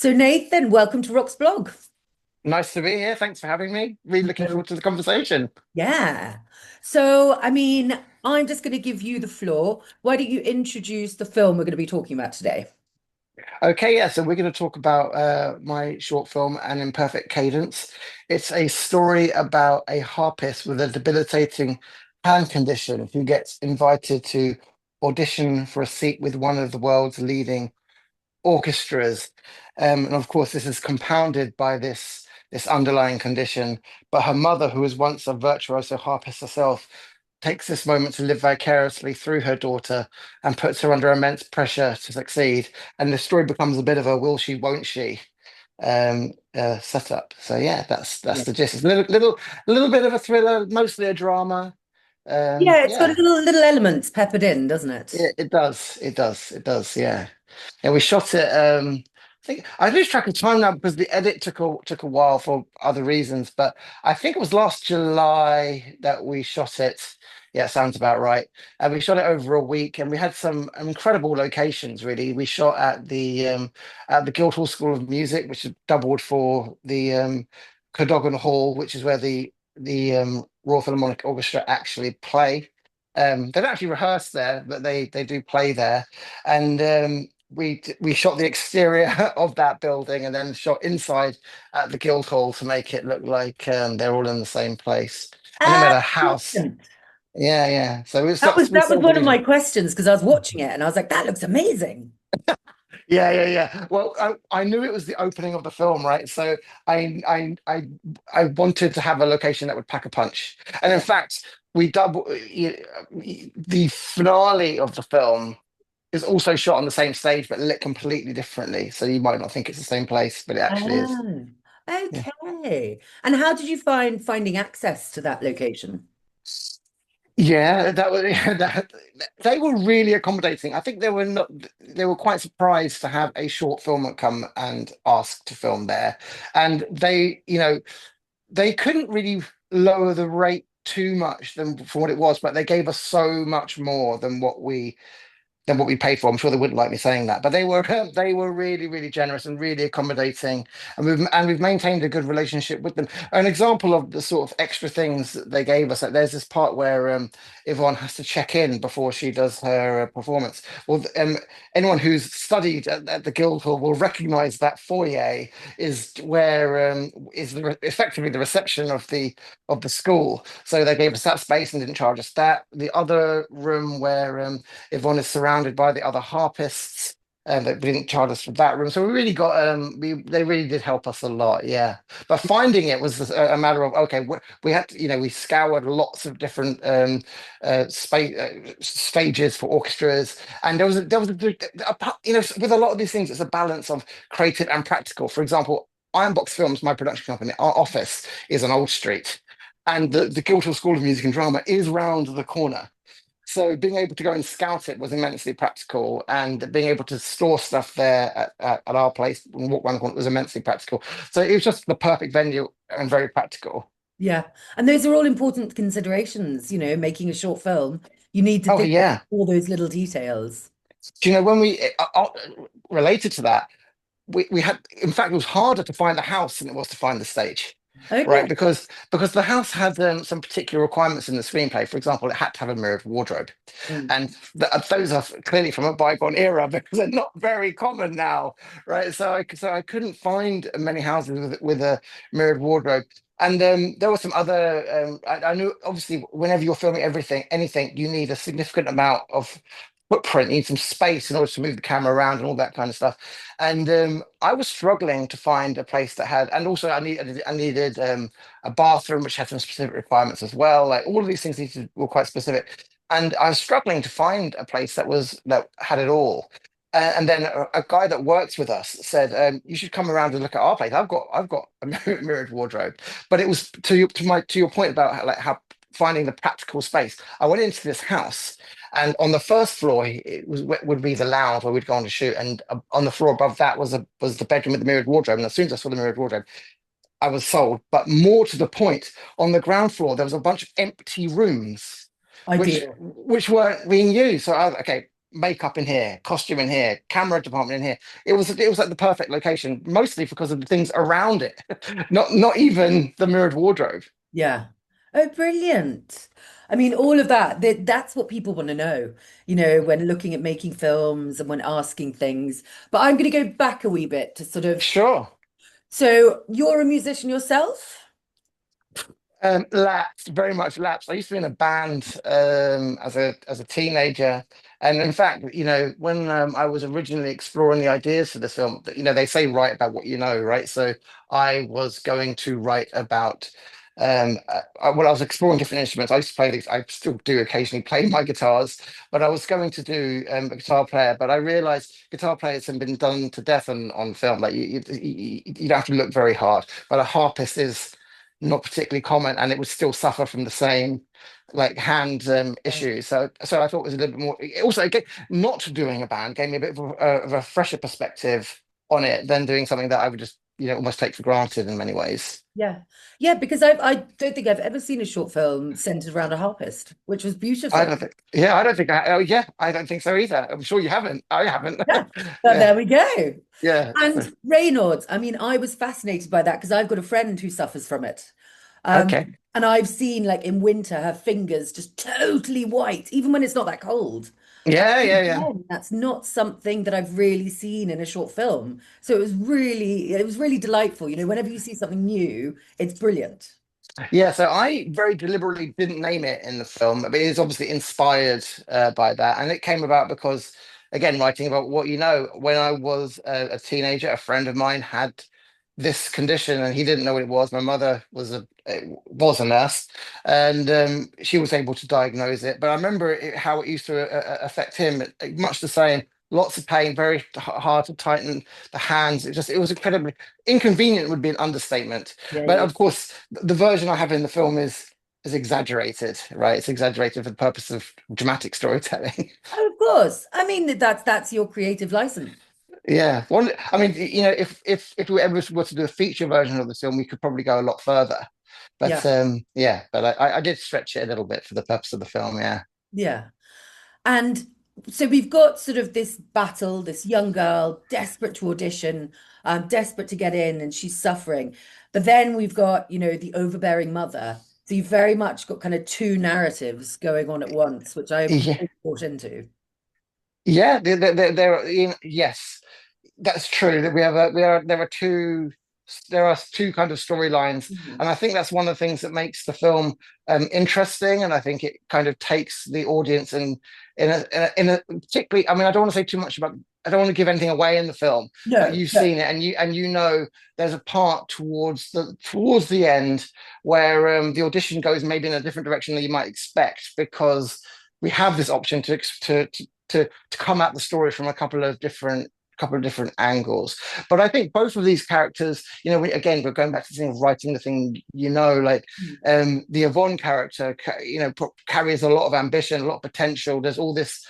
So, Nathan, welcome to Rock's blog. Nice to be here. Thanks for having me. Really looking No. forward to the conversation. Yeah. So, I'm just going to give you the floor. Why don't you introduce the film we're going to be talking about today? Okay, yeah, so we're going to talk about my short film, An Imperfect Cadence. It's a story about a harpist with a debilitating hand condition who gets invited to audition for a seat with one of the world's leading orchestras. And of course, this is compounded by this underlying condition. But her mother, who was once a virtuoso harpist herself, takes this moment to live vicariously through her daughter and puts her under immense pressure to succeed. And the story becomes a bit of a will she, won't she setup. So yeah, that's Yeah. the gist. It's a little bit of a thriller, mostly a drama. Yeah, it's got Yeah. little elements peppered in, doesn't it? It does. It does. It does. Yeah. Yeah. We shot it. I think I lose track of time now because the edit took a while for other reasons. But I think it was last July that we shot it. Yeah, sounds about right. And we shot it over a week, and we had some incredible locations. Really, we shot at the Guildhall School of Music, which is doubled for the Cadogan Hall, which is where the Royal Philharmonic Orchestra actually play. They don't actually rehearse there, but they do play there. And we shot the exterior of that building and then shot inside at the Guildhall to make it look like they're all in the same place. And then we Ah, had a house. brilliant. Yeah, yeah. So we That was sold the one of my vision. questions because I was watching it and I was like, that looks amazing. Yeah, yeah, yeah. Well, I knew it was the opening of the film, right? So I I I I wanted to have a location that would pack a punch. And in Yeah. fact, we double the finale of the film is also shot on the same stage but lit completely differently. So you might not think it's the same place, but it actually is. Oh, Yeah. okay. And how did you find finding access to that location? Yeah, that was they were really accommodating. I think they were quite surprised to have a short film come and ask to film there. And they couldn't really lower the rate too much than for what it was, but they gave us so much more than what we paid for. I'm sure they wouldn't like me saying that, but they were really really generous and really accommodating, and we've maintained a good relationship with them. An example of the sort of extra things that they gave us, like there's this part where Yvonne has to check in before she does her performance. Well, anyone who's studied at the Guildhall will recognise that foyer is where effectively the reception of the school. So they gave us that space and didn't charge us that. The other room where Yvonne is surrounded by the other harpists, and they didn't charge us for that room. So we really got they really did help us a lot, yeah. But finding it was a matter of okay, we had to, we scoured lots of different stages for orchestras, and with a lot of these things, it's a balance of creative and practical. For example, Ironbox Films, my production company, our office is on Old Street, and the Guildhall School of Music and Drama is round the corner. So being able to go and scout it was immensely practical, and being able to store stuff there at our place and walk around the corner was immensely practical. So it was just the perfect venue and very practical. Yeah. And those are all important considerations, making a short film. You need to Oh think of yeah. all those little details. Do you know when related to that, we had, in fact, it was harder to find the house than it was to find the stage, Okay. right? Because the house had some particular requirements in the screenplay. For example, it had to have a mirrored wardrobe, Mm. and those are clearly from a bygone era because they're not very common now, right? So I couldn't find many houses with a mirrored wardrobe. And there were some other. I knew obviously whenever you're filming anything, you need a significant amount of footprint, you need some space in order to move the camera around and all that kind of stuff. And I was struggling to find a place that had, and also I needed a bathroom which had some specific requirements as well. Like all of these things were quite specific, and I was struggling to find a place that had it all. And then a guy that works with us said, "You should come around and look at our place. I've got a mirrored wardrobe." But it was to your point about how finding the practical space. I went into this house, and on the first floor would be the lounge where we'd go on to shoot, and on the floor above that was the bedroom with the mirrored wardrobe. And as soon as I saw the mirrored wardrobe, I was sold. But more to the point, on the ground floor there was a bunch of empty rooms, which Ideal. which weren't being used. So I was okay. makeup in here, costume in here, camera department in here. It was like the perfect location, mostly because of the things around it, not even the mirrored wardrobe. Yeah. Oh, brilliant. I mean, all of that, that's what people want to know, when looking at making films and when asking things. But I'm going to go back a wee bit to sort of, Sure. so you're a musician yourself? Lapsed, very much lapsed. I used to be in a band as a teenager, and in fact, when I was originally exploring the ideas for this film, they say write about what you know, right? So I was going to write about when I was exploring different instruments. I used to play these. I still do occasionally play my guitars, but I was going to do a guitar player. But I realized guitar players have been done to death on film. Like you don't have to look very hard, but a harpist is not particularly common, and it would still suffer from the same like hand Oh, issues. So I thought it was a little bit more. Also, again, not doing a band gave me a bit of a fresher perspective on it than doing something that I would just almost take for granted in many ways. yeah. Yeah, because I don't think I've ever seen a short film centered around a harpist, which was I beautiful. don't think. Yeah, I don't think. Oh, yeah, I don't think so either. I'm sure you haven't. I haven't. Yeah. But Yeah, there we go. yeah. And Raynaud's, I mean, I was fascinated by that because I've got a friend who suffers from it. Um, Okay. and I've seen like in winter her fingers just totally white, even when it's not that cold. Yeah, yeah, yeah. Again, that's not something that I've really seen in a short film. So it was really delightful. Whenever you see something new, it's brilliant. Yeah, so I very deliberately didn't name it in the film, but it is obviously inspired by that. And it came about because, again, writing about what you know, when I was a teenager, a friend of mine had this condition and he didn't know what it was. My mother was a nurse, and she was able to diagnose it. But I remember how it used to affect him, much the same. Lots of pain, very hard to tighten the hands. It was incredibly inconvenient would be an understatement. Yeah, But yeah. of course, the version I have in the film is exaggerated, right? It's exaggerated for the purpose of dramatic storytelling. Oh, of course. I mean, that's your creative license. Yeah. One, I mean, if we ever were to do a feature version of the film, we could probably go a lot further. But Yeah, yeah, but I did stretch it a little bit for the purpose of the film. Yeah. yeah. And so we've got sort of this battle, this young girl, desperate to audition, desperate to get in, and she's suffering. But then we've got, the overbearing mother. So you've very much got kind of two narratives going on at once, which I'm Yeah. really bought into. Yeah. Yes. That's true. That we have a there are two kind of storylines, Mhm. and I think that's one of the things that makes the film interesting. And I think it kind of takes the audience and in a particularly. I mean, I don't want to say too much about. I don't want to give anything away in the film, but No, you've no, seen it, and you know there's a part towards the end where the audition goes maybe in a different direction than you might expect because we have this option to come at the story from a couple of different angles. But I think both of these characters, again, we're going back to the thing of writing the thing, like the Yvonne character, carries a lot of ambition, a lot of potential. There's all this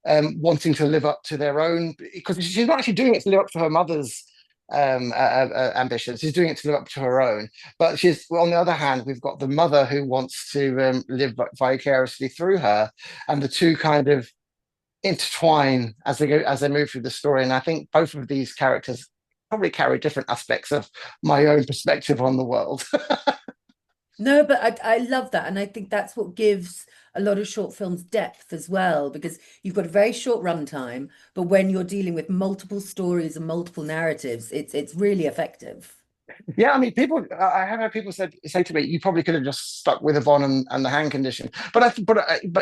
wanting to live up to their own, because she's not actually doing it to live up to her mother's ambitions. She's doing it to live up to her own. But on the other hand, we've got the mother who wants to live vicariously through her, and the two kind of intertwine as they move through the story. And I think both of these characters probably carry different aspects of my own perspective on the world. no, but I love that. And I think that's what gives a lot of short films depth as well, because you've got a very short runtime, but when you're dealing with multiple stories and multiple narratives, it's really effective. Yeah, I mean, I have had people say to me, "You probably could have just stuck with Yvonne and the hand condition." But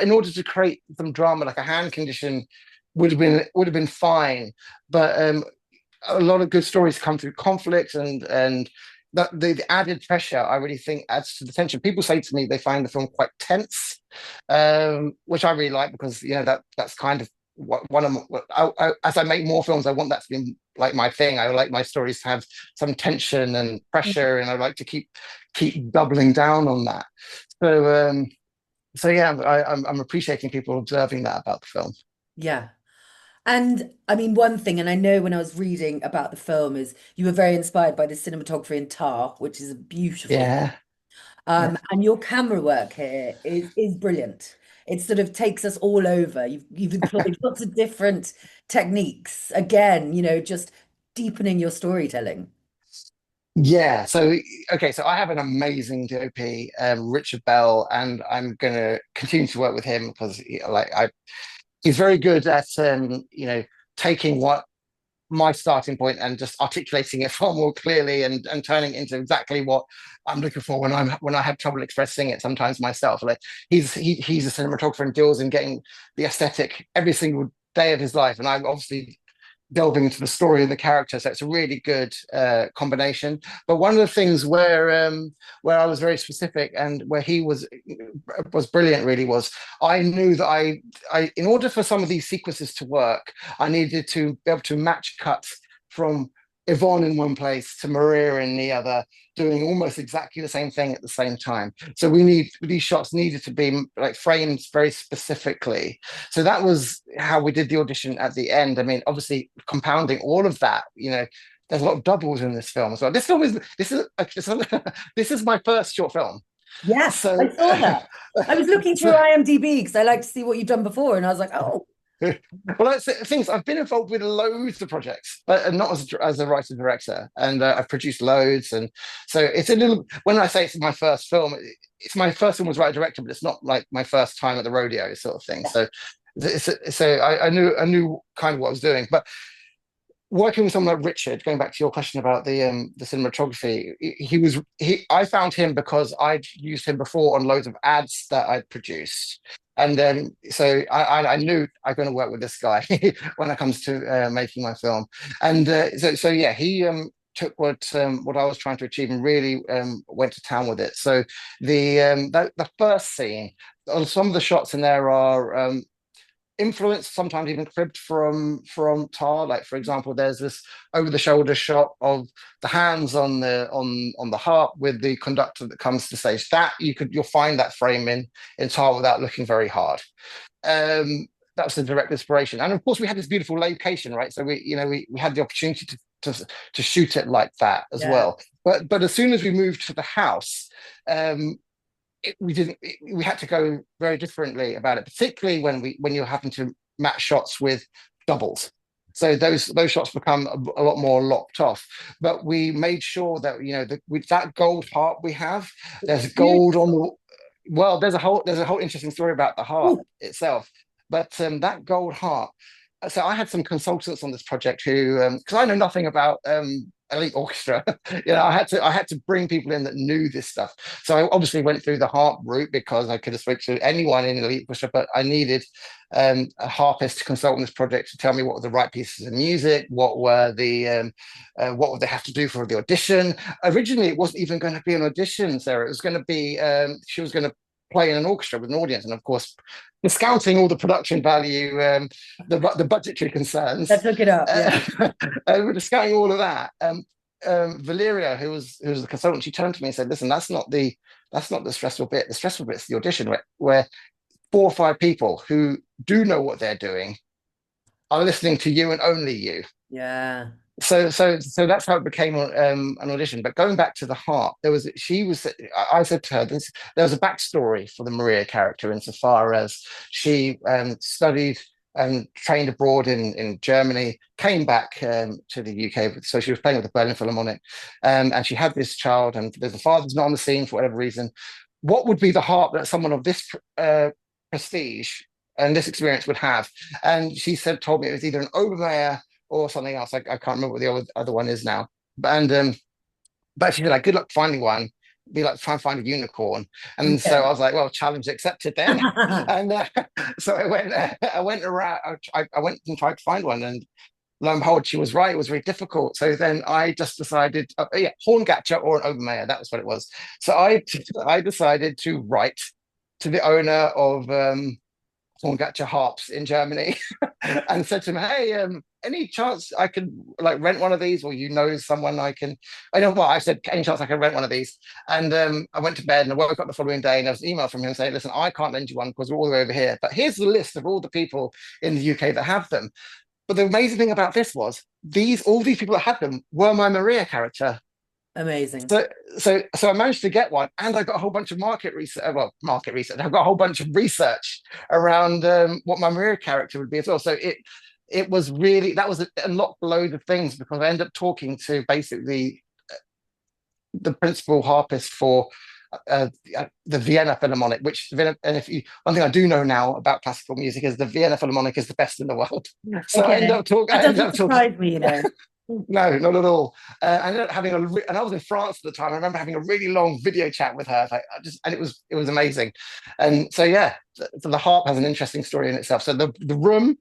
in order to create some drama, like a hand condition would have been fine. But a lot of good stories come through conflict and the added pressure. I really think adds to the tension. People say to me they find the film quite tense, which I really like because that's kind of what one of as I make more films, I want that to be like my thing. I like my stories to have some tension and pressure, and I like to keep doubling down on that. So so yeah, I'm appreciating people observing that about the film. Yeah. And I mean, one thing, and I know when I was reading about the film, is you were very inspired by the cinematography in Tar, which is beautiful. Yeah, yeah. And your camera work here is brilliant. it sort of takes us all over. You've employed lots of different techniques. Again, just deepening your storytelling. Yeah. So okay. So I have an amazing DOP, Richard Bell, and I'm going to continue to work with him because he's very good at taking what my starting point and just articulating it far more clearly and turning it into exactly what I'm looking for when I have trouble expressing it sometimes myself. Like he's a cinematographer and deals in getting the aesthetic every single day of his life, and I'm obviously delving into the story and the character. So it's a really good combination. But one of the things where I was very specific and where he was brilliant really was I knew that I in order for some of these sequences to work, I needed to be able to match cuts from Yvonne in one place to Maria in the other, doing almost exactly the same thing at the same time. So these shots needed to be like framed very specifically. So that was how we did the audition at the end. I mean, obviously compounding all of that, there's a lot of doubles in this film as well. This is my first short film. Yes, I So, saw that. I was looking through so IMDb because I like to see what you've done before, and I was like, oh, well, that's the things. I've been involved with loads of projects, but not as a writer director, and I've produced loads, and so it's a little. When I say it's my first film, it's my first film as writer director, but it's not like my first time at the rodeo sort of thing. So, I knew kind of what I was doing, but working with someone like Richard, going back to your question about the cinematography, I found him because I'd used him before on loads of ads that I'd produced. And so I knew I'm going to work with this guy when it comes to making my film. And so yeah, he took what I was trying to achieve and really went to town with it. So the first scene, some of the shots in there are influenced, sometimes even cribbed from Tar. Like for example, there's this over the shoulder shot of the hands on the harp with the conductor that comes to stage. That you'll find that frame in Tar without looking very hard. That's the direct inspiration, and of course we had this beautiful location, right? So we had the opportunity to shoot it like that as yeah, well. But as soon as we moved to the house, we didn't we had to go very differently about it, particularly when you're having to match shots with doubles. So those shots become a lot more locked off. But we made sure that with that gold harp we have, it's there's gold on beautiful. the well, there's a whole interesting story about the harp Ooh, itself. But that gold harp. So I had some consultants on this project who, because I know nothing about elite orchestra, I had to bring people in that knew this stuff. So I obviously went through the harp route because I could have spoke to anyone in elite orchestra, but I needed a harpist to consult on this project to tell me what were the right pieces of music, what would they have to do for the audition. Originally, it wasn't even going to be an audition, Sarah. It was going to be she was going to play in an orchestra with an audience, and of course, discounting all the production value, the budgetary concerns, let's look it up. Yeah. uh, we're discounting all of that. Valeria, who was the consultant, she turned to me and said, "Listen, that's not the stressful bit. The stressful bit is the audition, where 4 or 5 people who do know what they're doing are listening to you and only you." Yeah. So that's how it became an audition. But going back to the harp, I said to her, there was a backstory for the Maria character insofar as she studied and trained abroad in Germany, came back to the UK. So she was playing with the Berlin Philharmonic, and she had this child, and the father's not on the scene for whatever reason. What would be the harp that someone of this prestige and this experience would have? And she told me it was either an Obermeyer or something else. I can't remember what the other one is now. But she said, like, good luck finding one. Be like, try and find a unicorn. And so Okay. I was like, well, challenge accepted then. And so I went around, I went and tried to find one. And lo and behold, she was right. It was very difficult. So then I just decided, yeah, Horngatcher or an Obermeyer. That was what it was. So I decided to write to the owner of Horngatcher harps in Germany and said to him, "Hey, any chance I could like rent one of these, or someone I can?" I know what I said. Any chance I can rent one of these? And I went to bed and I woke up the following day and there was an email from him saying, "Listen, I can't lend you one because we're all the way over here, but here's the list of all the people in the UK that have them." But the amazing thing about this was all these people that had them were my Maria character. Amazing. So I managed to get one, and I got a whole bunch of market research. Well, market research. I've got a whole bunch of research around what my Maria character would be as well. So it was really that was unlocked loads of things because I ended up talking to basically the principal harpist for the Vienna Philharmonic, which and if you one thing I do know now about classical music is the Vienna Philharmonic is the best in the world. So Okay. That I ended doesn't up talking. surprise me, you know. No, not at all. I ended up having and I was in France at the time. I remember having a really long video chat with her. Like and it was amazing. And so yeah, so the harp has an interesting story in itself. So the room,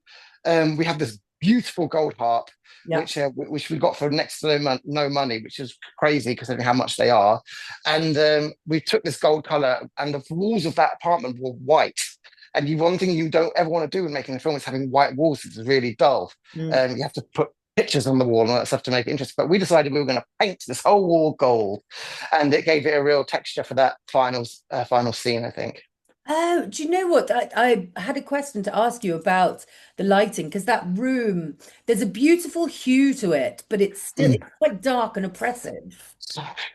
we have this beautiful gold harp, Yeah. which we got for next to no money, which is crazy because of how much they are. And we took this gold color, and the walls of that apartment were white. And one thing you don't ever want to do when making a film is having white walls. It's really dull. Mm. You have to put pictures on the wall and all that stuff to make it interesting. But we decided we were going to paint this whole wall gold, and it gave it a real texture for that final scene, I think. Oh, do you know what? I had a question to ask you about the lighting because that room, there's a beautiful hue to it, but it's Mm. quite dark and oppressive.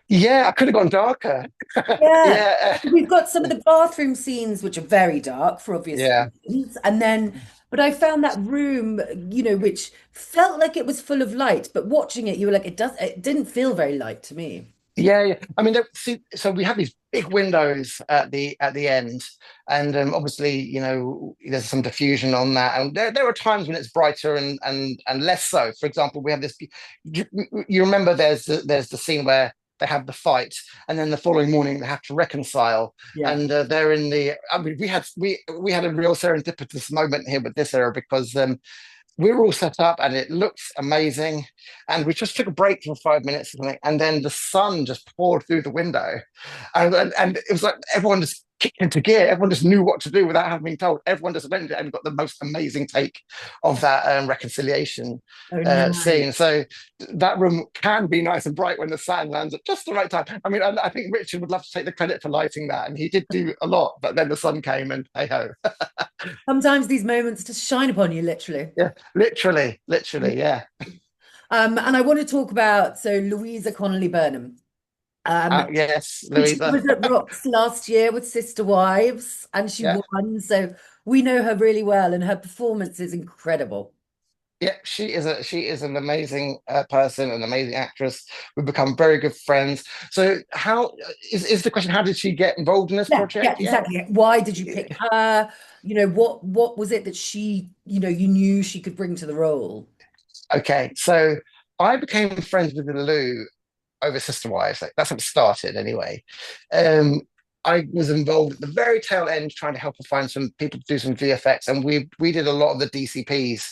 Yeah, I could have gone darker. Yeah. Yeah, We've got some of the bathroom scenes which are very dark for obvious yeah. reasons. And then, but I found that room, which felt like it was full of light, but watching it, you were like, it didn't feel very light to me. Yeah, yeah. I mean, see, so we have these big windows at the end, and obviously, there's some diffusion on that, and there are times when it's brighter and less so. For example, we have this. You, you remember there's the scene where they have the fight, and then the following morning they have to reconcile, Yeah. and they're in the. I mean, we had a real serendipitous moment here with this era because we were all set up and it looked amazing. And we just took a break for 5 minutes or something, and then the sun just poured through the window. And it was like everyone just kicked into gear. Everyone just knew what to do without having been told. Everyone just went and got the most amazing take of that reconciliation Oh, nice. scene. So that room can be nice and bright when the sun lands at just the right time. I mean, I think Richard would love to take the credit for lighting that, and he did do a lot, but then the sun came and hey ho. Sometimes these moments just shine upon you, literally. Yeah, literally, yeah. And I want to talk about Louisa Connolly Burnham. Yes, She Louisa. was at Rocks last year with Sister Wives and she Yeah, won. So we know her really well and her performance is incredible. yeah. She is an amazing person, an amazing actress. We've become very good friends. So, how is the question? How did she get involved in this Yeah, yeah, project? Yeah. exactly. Why did you pick her? What was it that you knew she could bring to the role? Okay, so I became friends with Lou over Sister Wives. Like, that's how it started, anyway. Um, I was involved at the very tail end trying to help her find some people to do some VFX, and we did a lot of the DCPs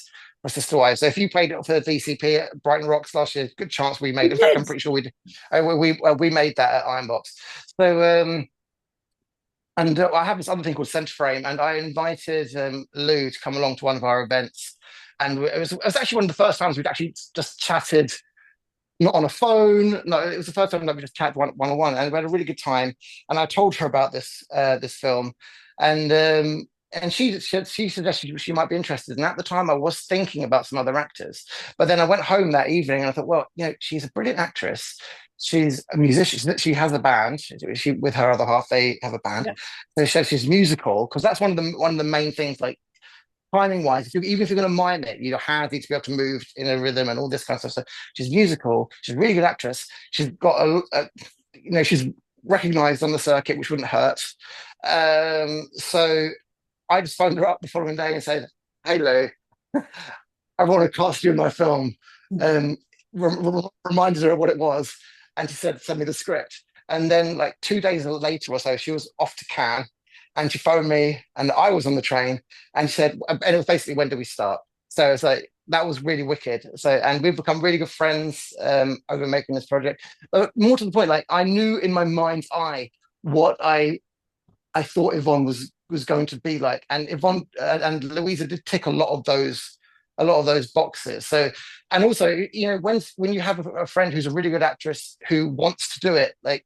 for Sister Wives. So if you played it for the DCP at Brighton Rocks last year, good chance we made. You In fact, I'm did. pretty sure we made that at Ironbox. So and I have this other thing called Centre Frame, and I invited Lou to come along to one of our events. And it was actually one of the first times we'd actually just chatted, not on a phone. No, it was the first time that we just chatted one on one, and we had a really good time. And I told her about this film, and she suggested she might be interested. And at the time, I was thinking about some other actors, but then I went home that evening and I thought, well, she's a brilliant actress. She's a musician. She has a band. She with her other half, they have a band. Yeah. So she's musical because that's one of the main things. Like timing wise, even if you're going to mime it, your hands need to be able to move in a rhythm and all this kind of stuff. So she's musical. She's a really good actress. She's got she's recognized on the circuit, which wouldn't hurt. So I just phoned her up the following day and said, "Hey Lou, I want to cast you in my film." Um, reminded her of what it was, and she said, "Send me the script." And then, like 2 days later or so, she was off to Cannes, and she phoned me, and I was on the train, and she said, and it was basically, when do we start? So it's like that was really wicked. So, and we've become really good friends over making this project. But more to the point, like I knew in my mind's eye what I thought Yvonne was going to be like, and Yvonne and Louisa did tick a lot of those boxes. So, and also, when you have a friend who's a really good actress who wants to do it, like,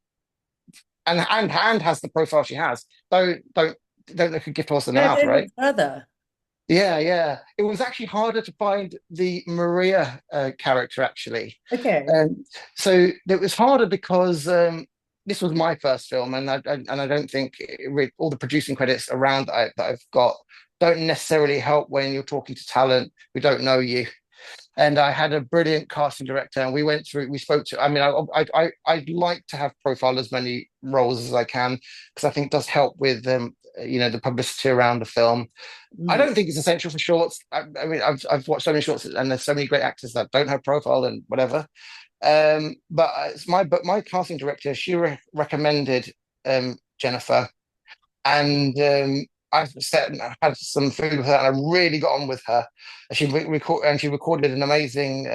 and has the profile she has, don't look a gift horse in the Yeah, mouth, go no right? further. Yeah, yeah. It was actually harder to find the Maria character actually. Okay. Um, so it was harder because this was my first film, and I don't think all the producing credits around that I've got don't necessarily help when you're talking to talent who don't know you. And I had a brilliant casting director, and we spoke to. I mean, I'd like to have profiled as many roles as I can because I think it does help with the publicity around the film. I Mm. don't think it's essential for shorts. I mean, I've watched so many shorts, and there's so many great actors that don't have profile and whatever. But my casting director, she recommended Jennifer, and had some food with her, and I really got on with her. She recorded an amazing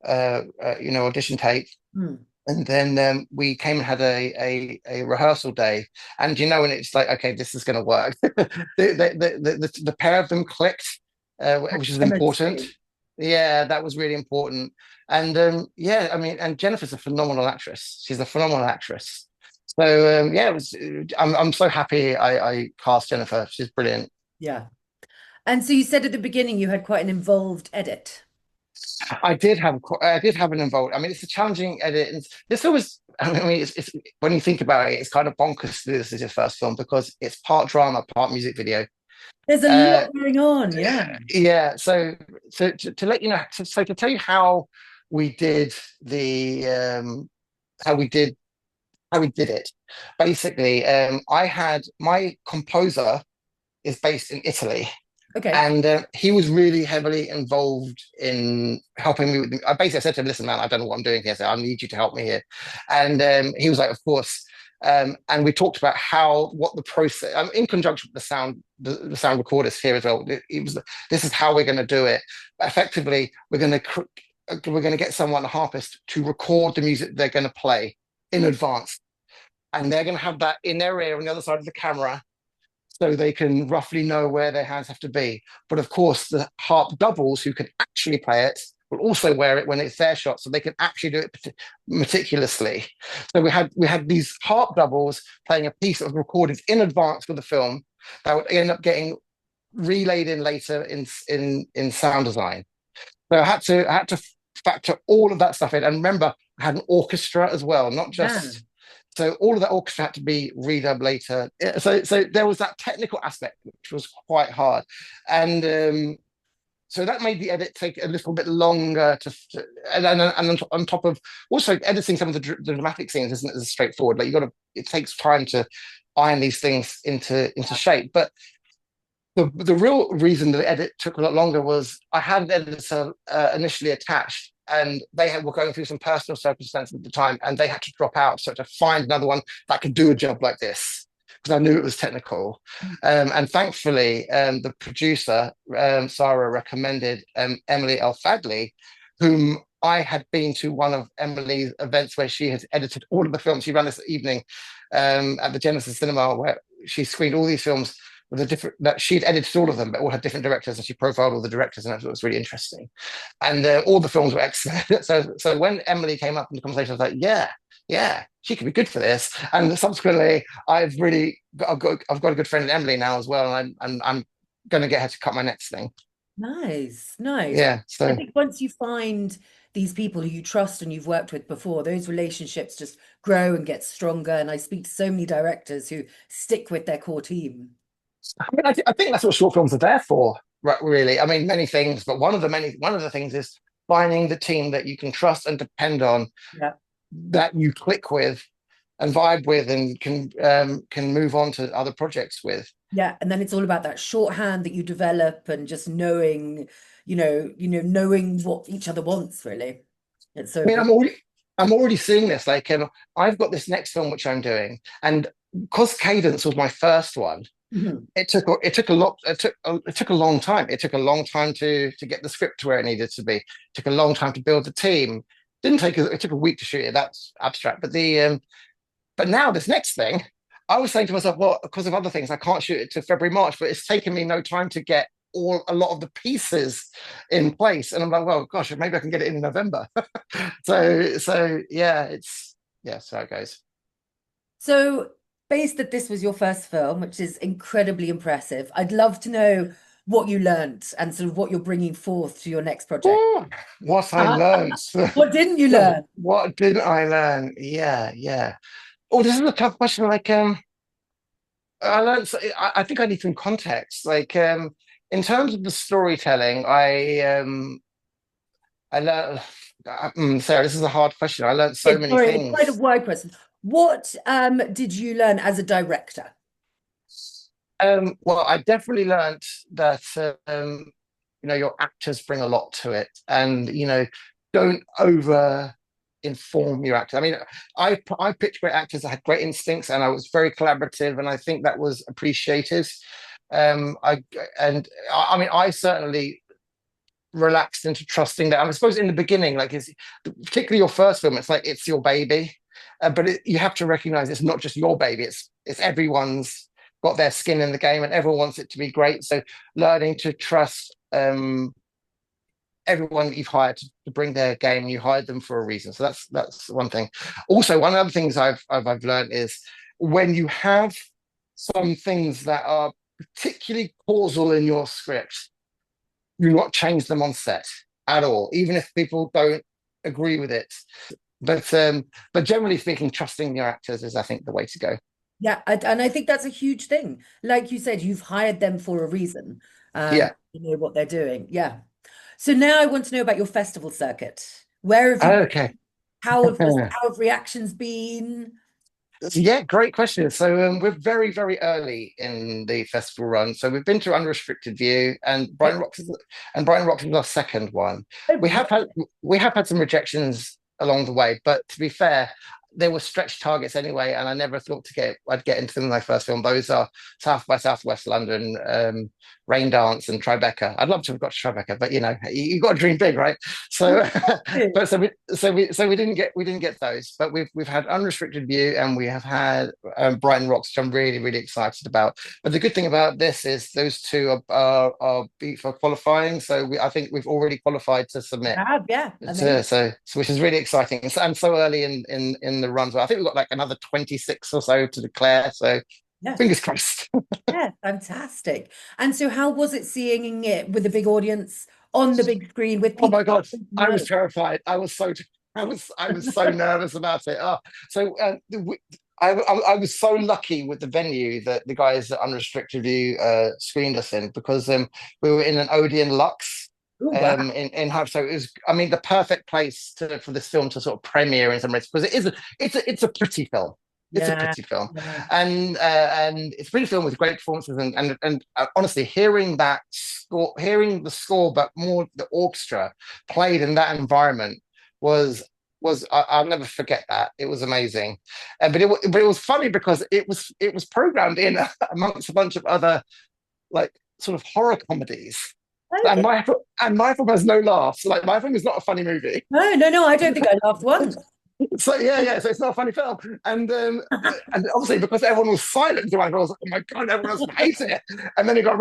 audition tape. Mm. And then we came and had a rehearsal day, and when it's like, okay, this is going to work. The pair of them clicked, which is important. Chemistry. Yeah, that was really important. And yeah, I mean, and Jennifer's a phenomenal actress. She's a phenomenal actress. So yeah, it was. I'm so happy I cast Jennifer. She's brilliant. Yeah. And so you said at the beginning you had quite an involved edit. I did have an involved. I mean, it's a challenging edit, and this was. I mean, it's when you think about it, it's kind of bonkers to do this as your first film because it's part drama, part music video. There's a Uh, lot going on. Yeah. yeah. So to let you know, so to tell you we did the how we did how we did it. Basically, I had my composer is based in Italy. Okay. And he was really heavily involved in helping me with. I basically said to him, "Listen, man, I don't know what I'm doing here, so I need you to help me here." And he was like, "Of course." And we talked about what the process, in conjunction with the sound recordist here as well. It was this is how we're going to do it. Effectively, we're going to get someone, a harpist, to record the music they're going to play in advance, and they're going to have that in their ear on the other side of the camera so they can roughly know where their hands have to be. But of course, the harp doubles who can actually play it will also wear it when it's their shot, so they can actually do it meticulously. So we had these harp doubles playing a piece that was recorded in advance for the film that would end up getting relayed in later in sound design. So I had to factor all of that stuff in, and remember, I had an orchestra as well, not Yeah. just so all of that orchestra had to be redubbed later. So there was that technical aspect which was quite hard, and so that made the edit take a little bit longer and on top of also editing some of the dramatic scenes isn't as straightforward. Like it takes time to iron these things into shape. But the real reason the edit took a lot longer was I had an editor initially attached, and were going through some personal circumstances at the time, and they had to drop out. So to find another one that could do a job like this, because I knew it was technical. And thankfully, the producer, Sarah, recommended Emily El Fadley, whom I had been to one of Emily's events where she had edited all of the films. She ran this evening at the Genesis Cinema where she screened all these films with a different that she'd edited all of them, but all had different directors, and she profiled all the directors, and that was really interesting. And all the films were excellent. So when Emily came up in the conversation, I was like, yeah, she could be good for this. And subsequently, I've got a good friend in Emily now as well, and I'm going to get her to cut my next thing. Nice. Nice. Yeah. I So think once you find these people who you trust and you've worked with before, those relationships just grow and get stronger. And I speak to so many directors who stick with their core team. I mean, I think that's what short films are there for, right? Really. I mean, many things, but one of the things is finding the team that you can trust and depend on, Yeah. that you click with and vibe with, and can move on to other projects with. Yeah. And then it's all about that shorthand that you develop and just knowing, knowing what each other wants, really. It's so I mean, important. I'm already seeing this. Like, I've got this next film which I'm doing, and because Cadence was my first one, Mhm. it took a long time. It took a long time to get the script to where it needed to be. It took a long time to build the team. It took a week to shoot it. That's abstract. But now this next thing, I was saying to myself, well, because of other things, I can't shoot it to February, March, but it's taken me no time to get a lot of the pieces in place. And I'm like, well, gosh, maybe I can get it in November. So yeah, so it goes. So, based that this was your first film, which is incredibly impressive, I'd love to know what you learnt and sort of what you're bringing forth to your next project. Ooh, what I learned. What didn't you learn? What didn't I learn? Yeah, yeah. Oh, this is a tough question. I learned. I think I need some context. In terms of the storytelling, I learned. Sarah, this is a hard question. I learned so Yeah, many sorry, it's quite a things. wide question. What did you learn as a director? Well, I definitely learned that your actors bring a lot to it, and don't over inform your actors. I mean, I picked great actors that had great instincts, and I was very collaborative, and I think that was appreciated. I and I mean, I certainly relaxed into trusting that. I suppose in the beginning, like it's particularly your first film, it's like it's your baby, but you have to recognize it's not just your baby. It's everyone's got their skin in the game, and everyone wants it to be great. So learning to trust everyone that you've hired to bring their game, you hired them for a reason. So that's one thing. Also, one of the other things I've learned is when you have some things that are particularly causal in your script, do not change them on set at all, even if people don't agree with it. But generally speaking, trusting your actors is, I think, the way to go. Yeah, and I think that's a huge thing. Like you said, you've hired them for a reason. Yeah. You know what they're doing. Yeah. So now I want to know about your festival circuit. Where have you been? Okay. How have reactions been? Yeah, great question. So we're very, very early in the festival run. So we've been to Unrestricted View, and Okay. Brighton Rocks is our second one. Oh, We great. have had we have had some rejections along the way, but to be fair, they were stretch targets anyway, and I never thought I'd get into them in my first film. Those are South by Southwest London, Rain Dance, and Tribeca. I'd love to have got to Tribeca, but you got to dream big, right? You So, have to. but so we didn't get those, but we've had Unrestricted View, and we have had Brighton Rocks, which I'm really really excited about. But the good thing about this is those two are beat for qualifying, so I think we've already qualified to You submit. have, yeah. So, Amazing. which is really exciting, and so early in the run. So I think we've got like another 26 or so to declare. So Yeah. fingers crossed. Yeah, fantastic. And so how was it seeing it with a big audience on the big screen with Oh people? my God, I No. was terrified. I was so nervous about it. So I was so lucky with the venue that the guys at Unrestricted View screened us in, because we were in an Odeon Lux Oh, wow. in Hype. So it was, I mean, the perfect place for this film to sort of premiere in some ways, because it's a pretty film. It's a Yeah. pretty film, Yeah. and it's a pretty film with great performances, and honestly, hearing the score, but more the orchestra played in that environment was I'll never forget that. It was amazing, but it was funny because it was programmed in amongst a bunch of other, like, sort of horror comedies. And Okay. my film has no laughs. Like, my film is not a funny movie. No, no, no, I don't think I laughed once. So yeah, yeah. So it's not a funny film, and obviously because everyone was silent, I was like, oh my God, everyone else hates it. And then it got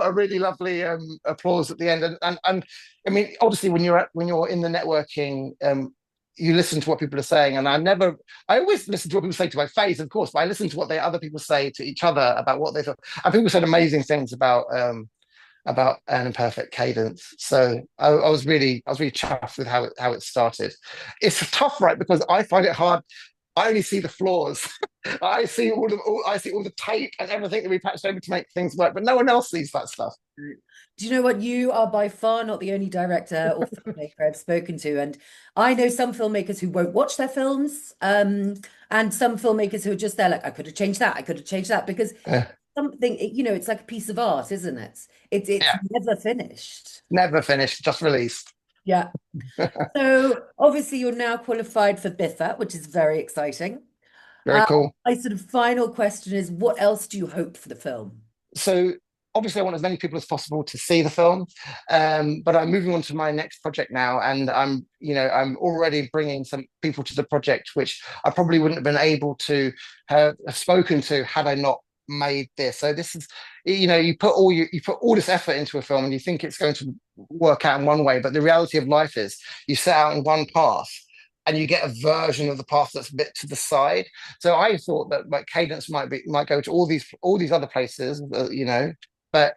a really lovely applause at the end. And I mean, obviously when you're in the networking, you listen to what people are saying, and I always listen to what people say to my face, of course, but I listen to what other people say to each other about what they thought. And people said amazing things about an imperfect cadence. So I was really chuffed with how it started. It's tough, right? Because I find it hard. I only see the flaws. I see all the tape and everything that we patched over to make things work, but no one else sees that stuff. Do you know what? You are by far not the only director or filmmaker I've spoken to. And I know some filmmakers who won't watch their films, and some filmmakers who are just there like, I could have changed that, I could have changed that, because Uh, something, it's like a piece of art, isn't it? It's yeah, never finished. never finished, just released. Yeah. So obviously you're now qualified for BIFA, which is very exciting. Very cool. My sort of final question is, what else do you hope for the film? So obviously I want as many people as possible to see the film, but I'm moving on to my next project now, and I'm already bringing some people to the project which I probably wouldn't have been able to have spoken to had I not made this. So this is, you put all this effort into a film, and you think it's going to work out in one way, but the reality of life is you set out in one path, and you get a version of the path that's a bit to the side. So I thought that like Cadence might go to all these other places, but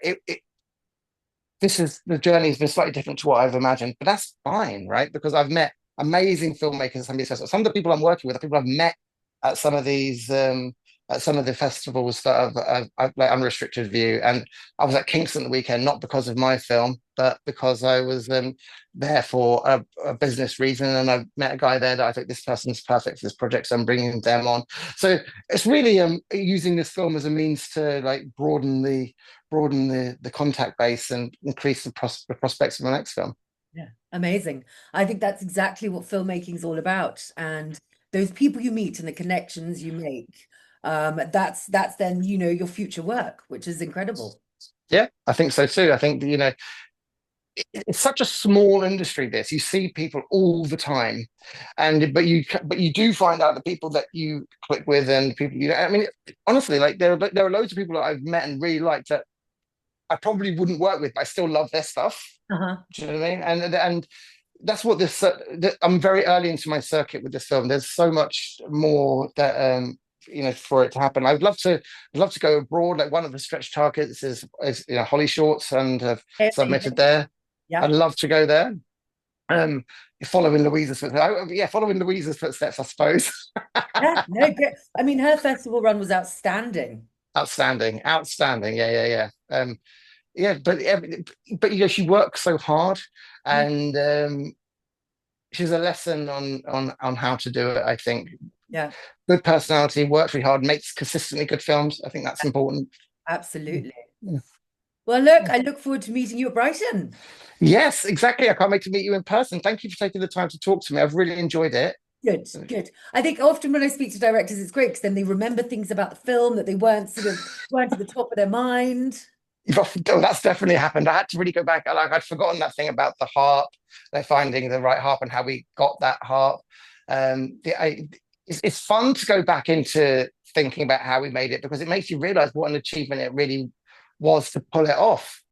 this is the journey has been slightly different to what I've imagined, but that's fine, right? Because I've met amazing filmmakers. Some of the people I'm working with are people I've met at some of these at some of the festivals that I've like unrestricted view. And I was at Kingston the weekend, not because of my film, but because I was there for a business reason, and I met a guy there that I think this person's perfect for this project, so I'm bringing them on. So it's really using this film as a means to like broaden the contact base and increase the prospects of the next film. Yeah, amazing. I think that's exactly what filmmaking is all about. And those people you meet and the connections you make, that's then, your future work, which is incredible. Yeah, I think so too. I think it's such a small industry. This you see people all the time, and but you do find out the people that you click with and people you know. I mean, honestly, like there are loads of people that I've met and really liked that I probably wouldn't work with, but I still love their stuff. Uh-huh. Do you know what I mean? And that's what I'm very early into my circuit with this film. There's so much more that for it to happen. I'd love to go abroad. Like one of the stretch targets is Holly Shorts, and have submitted Amazing. there. Yeah. I'd love to go there. Um, following Louisa's footsteps. Yeah, following Louisa's footsteps, I suppose. Yeah, no, good. I mean, her festival run was outstanding. Outstanding, outstanding. Yeah. But she works so hard, Mm. and she's a lesson on how to do it. I think Yeah, good personality, works really hard, makes consistently good films. I think that's important. absolutely. Yeah. Well, look, I look forward to meeting you at Brighton. Yes, exactly. I can't wait to meet you in person. Thank you for taking the time to talk to me. I've really enjoyed it. Good, good. I think often when I speak to directors, it's great because then they remember things about the film that they weren't at the top of their mind. Oh, that's definitely happened. I had to really go back. Like I'd forgotten that thing about the harp, they're finding the right harp and how we got that harp. It's fun to go back into thinking about how we made it because it makes you realize what an achievement it really was to pull it off.